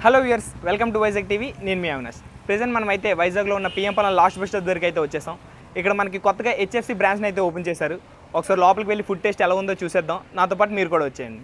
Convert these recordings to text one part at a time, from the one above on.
Hello viewers, welcome to Vizag TV. నేను మీ Avinash. Present మనం అయితే వైజాగ్లో ఉన్న PM Palem last bus stop దగ్గరికి అయితే వచ్చేసాం. ఇక్కడ మనకి కొత్తగా హెచ్ఎఫ్సి బ్రాంచ్ని అయితే ఓపెన్ చేశారు. ఒకసారి లోపలికి వెళ్ళి ఫుడ్ టేస్ట్ ఎలా ఉందో చూసేద్దాం. నాతో పాటు మీరు కూడా వచ్చేయండి.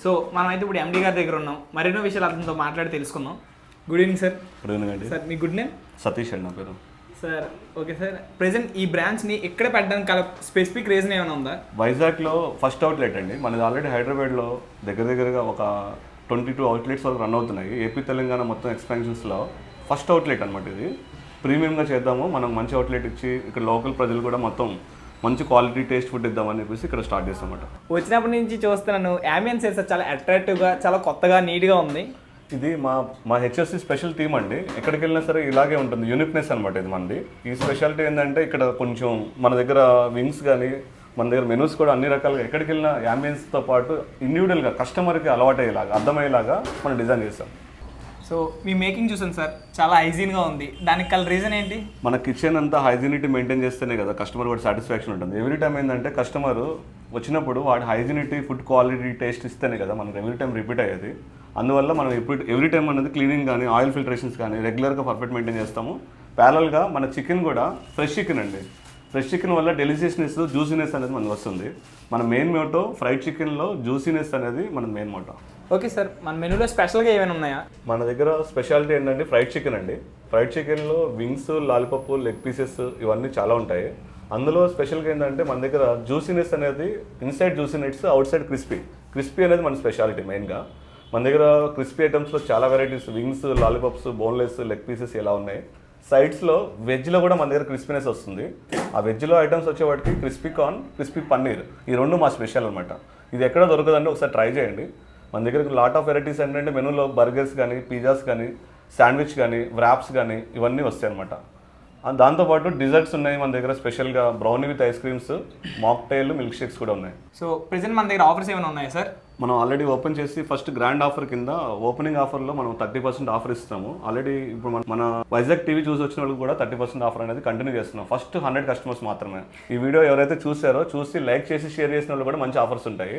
సో మనమైతే ఇప్పుడు ఎండి గారి దగ్గర ఉన్నాం. మరెన్నో విషయాలు అతనితో మాట్లాడి తెలుసుకుందాం. Good evening sir. Good evening అండి. సార్ మీ గుడ్ నేమ్? సతీష్ అండి నా పేరు. సార్ ఓకే సార్, ప్రెజెంట్ ఈ బ్రాంచ్ని ఎక్కడ పెట్టడానికి గల స్పెసిఫిక్ రీజన్ ఏమైనా ఉందా? వైజాగ్లో ఫస్ట్ అవుట్లెట్ అండి. మనది ఆల్రెడీ హైదరాబాద్లో దగ్గరగా ఒక 22 అవుట్లెట్స్ వరకు రన్ అవుతున్నాయి. ఏపీ తెలంగాణ మొత్తం ఎక్స్పాన్షన్స్లో ఫస్ట్ అవుట్లెట్ అనమాట ఇది. ప్రీమియంగా చేద్దాము, మనం మంచి అవుట్లెట్ ఇచ్చి ఇక్కడ లోకల్ ప్రజలు కూడా మొత్తం మంచి క్వాలిటీ టేస్ట్ ఫుడ్ ఇద్దామని చెప్పేసి ఇక్కడ స్టార్ట్ చేస్తామన్నమాట. వచ్చినప్పటి నుంచి చూస్తున్నాను, అంబియన్స్ సార్ చాలా అట్రాక్టివ్గా, చాలా కొత్తగా, నీట్గా ఉంది. ఇది మా హెచ్ఎస్సి స్పెషల్ థీమ్ అండి. ఎక్కడికి వెళ్ళినా సరే ఇలాగే ఉంటుంది, యూనిక్నెస్ అనమాట ఇది మనది. ఈ స్పెషాలిటీ ఏంటంటే ఇక్కడ కొంచెం మన దగ్గర వింగ్స్ కానీ మన దగ్గర మెనూస్ కూడా అన్ని రకాలుగా ఎక్కడికి వెళ్ళినా అంబియన్స్తో పాటు ఇండివిజువల్గా కస్టమర్కి అలవాటు అయ్యేలాగా, అర్థమయ్యేలాగా మనం డిజైన్ చేస్తాం. సో మీ మేకింగ్ చూసాను సార్, చాలా హైజీన్గా ఉంది. దానికి గల రీజన్ ఏంటి? మన కిచెన్ అంతా హైజీనిటీ మెయింటైన్ చేస్తేనే కదా కస్టమర్ కూడా సాటిస్ఫాక్షన్ ఉంటుంది. ఎవ్రీ టైం ఏంటంటే కస్టమర్ వచ్చినప్పుడు వాడి హైజీనిటీ, ఫుడ్ క్వాలిటీ, టేస్ట్ ఇస్తేనే కదా మనకు ఎవ్రీ టైం రిపీట్ అయ్యేది. అందువల్ల మనం ఎవ్రీ టైం అనేది క్లీనింగ్ కానీ ఆయిల్ ఫిల్టరేషన్స్ కానీ రెగ్యులర్గా పర్ఫెక్ట్ మెయింటైన్ చేస్తాము. ప్యారల్గా మన చికెన్ కూడా ఫ్రెష్ చికెన్ అండి. ఫ్రెష్ చికెన్ వల్ల డెలిషియస్నెస్, జ్యూసీనెస్ అనేది మనకు వస్తుంది. మన మెయిన్ మోటో ఫ్రైడ్ చికెన్లో జ్యూసీనెస్ అనేది మన మెయిన్ మోటో. ఓకే సార్, మన మెనూలో స్పెషల్గా ఏమైనా ఉన్నాయా? మన దగ్గర స్పెషాలిటీ ఏంటంటే ఫ్రైడ్ చికెన్ అండి. ఫ్రైడ్ చికెన్లో వింగ్స్, లాలీపాప్, లెగ్ పీసెస్ ఇవన్నీ చాలా ఉంటాయి. అందులో స్పెషల్గా ఏంటంటే మన దగ్గర జ్యూసీనెస్ అనేది inside juiciness, out side crispy అనేది మన స్పెషాలిటీ మెయిన్గా. మన దగ్గర క్రిస్పీ ఐటమ్స్లో చాలా varieties, wings, lollipops, boneless, leg pieces ఇలా ఉన్నాయి. సైడ్స్లో వెజ్లో కూడా మన దగ్గర క్రిస్పీనెస్ వస్తుంది. ఆ వెజ్లో ఐటమ్స్ వచ్చేవాటికి క్రిస్పీ కార్న్, క్రిస్పీ పన్నీర్, ఈ రెండు మా స్పెషల్ అనమాట. ఇది ఎక్కడ దొరకదంటే ఒకసారి ట్రై చేయండి. మన దగ్గర లాట్ ఆఫ్ వెరైటీస్ ఏంటంటే మెనూలో బర్గర్స్ కానీ, పిజ్జాస్ కానీ, శాండ్విచ్ కానీ, వ్రాప్స్ కానీ ఇవన్నీ వస్తాయి అనమాట. దాంతోపాటు డిజర్ట్స్ ఉన్నాయి మన దగ్గర. స్పెషల్గా brownie with ice creams, mocktail, milk shakes కూడా ఉన్నాయి. సో ప్రెజెంట్ మన దగ్గర ఆఫర్స్ ఏమైనా ఉన్నాయా సార్? మనం ఆల్రెడీ ఓపెన్ చేసి ఫస్ట్ గ్రాండ్ ఆఫర్ కింద ఓపెనింగ్ ఆఫర్లో మనం 30% ఆఫర్ ఇస్తాము. ఆల్రెడీ ఇప్పుడు మన వైజాగ్ టీవీ చూసి వచ్చిన వాళ్ళకి కూడా 30% ఆఫర్ అనేది కంటిన్యూ చేస్తున్నాం. ఫస్ట్ 100 కస్టమర్స్ మాత్రమే. ఈ వీడియో ఎవరైతే చూసారో, చూసి లైక్ చేసి షేర్ చేసిన వాళ్ళు కూడా మంచి ఆఫర్స్ ఉంటాయి.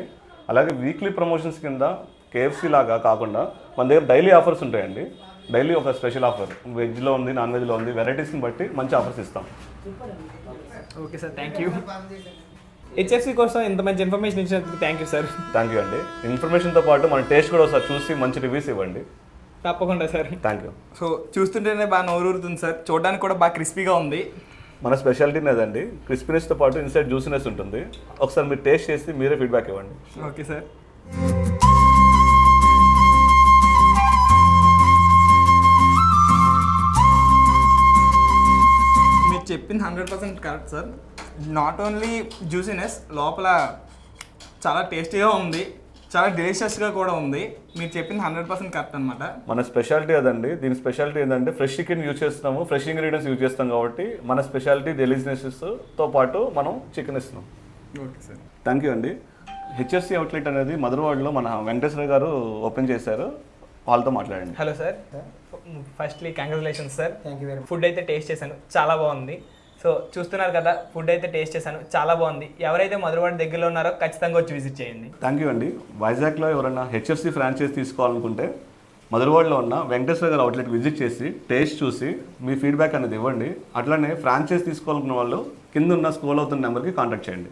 అలాగే వీక్లీ ప్రమోషన్స్ కింద కేఎఫ్సీ లాగా కాకుండా మన దగ్గర డైలీ ఆఫర్స్ ఉంటాయండి. డైలీ ఒక స్పెషల్ ఆఫర్ వెజ్లో ఉంది, నాన్ వెజ్లో ఉంది, వెరైటీస్ని బట్టి మంచి ఆఫర్స్ ఇస్తాం. Okay sir, thank you. HFC కోసం ఇంత మంచి ఇన్ఫర్మేషన్ ఇచ్చినందుకు thank you sir. Thank you అండి. ఇన్ఫర్మేషన్తో పాటు మన టేస్ట్ కూడా ఒకసారి చూసి మంచి రివ్యూస్ ఇవ్వండి. తప్పకుండా సార్. Thank you. సో చూస్తుంటేనే బాగా నోరూరుతుంది సార్, చూడడానికి కూడా బాగా క్రిస్పీగా ఉంది. మన స్పెషాలిటీ అదండి, క్రిస్పీనెస్తో పాటు ఇన్సైడ్ జ్యూసీనెస్ ఉంటుంది. ఒకసారి మీరు టేస్ట్ చేసి మీరే ఫీడ్బ్యాక్ ఇవ్వండి. Okay sir. మీరు చెప్పింది 100% correct sir. Not only juiciness, లోపల చాలా టేస్టీగా ఉంది, చాలా డెలిషియస్గా కూడా ఉంది. మీరు చెప్పింది 100% కరెక్ట్ అనమాట. మన స్పెషాలిటీ అదండి. దీని స్పెషాలిటీ ఏంటంటే ఫ్రెష్ చికెన్ యూజ్ చేస్తున్నాము, ఫ్రెష్ ఇంగ్రీడియంట్స్ యూజ్ చేస్తాం కాబట్టి మన స్పెషాలిటీ డెలిషియస్తో పాటు మనం చికెన్ ఇస్తున్నాం. ఓకే సార్, థ్యాంక్ యూ అండి. హెచ్ఎస్సి అవుట్లెట్ అనేది మధురవాడలో మన వెంకటేశ్వర గారు ఓపెన్ చేశారు. వాళ్ళతో మాట్లాడండి. Hello sir, firstly congratulations sir. Thank you very much. Food అయితే టేస్ట్ చేశాను, చాలా బాగుంది. సో చూస్తున్నారు కదా, ఫుడ్ అయితే టేస్ట్ చేశాను, చాలా బాగుంది. ఎవరైతే మధురవాడ దగ్గరలో ఉన్నారో ఖచ్చితంగా వచ్చి విజిట్ చేయండి. థ్యాంక్ యూ అండి. వైజాగ్లో ఎవరైనా హెచ్ఎఫ్సి ఫ్రాంచైజ్ తీసుకోవాలనుకుంటే మధురవాడలో ఉన్న వెంకటేశ్వర గారి అవుట్లెట్ విజిట్ చేసి టేస్ట్ చూసి మీ ఫీడ్బ్యాక్ అనేది ఇవ్వండి. అట్లనే ఫ్రాంచైజ్ తీసుకోవాలనుకున్న వాళ్ళు కింద ఉన్న స్క్రోల్ అవుతున్న నెంబర్కి కాంటాక్ట్ చేయండి.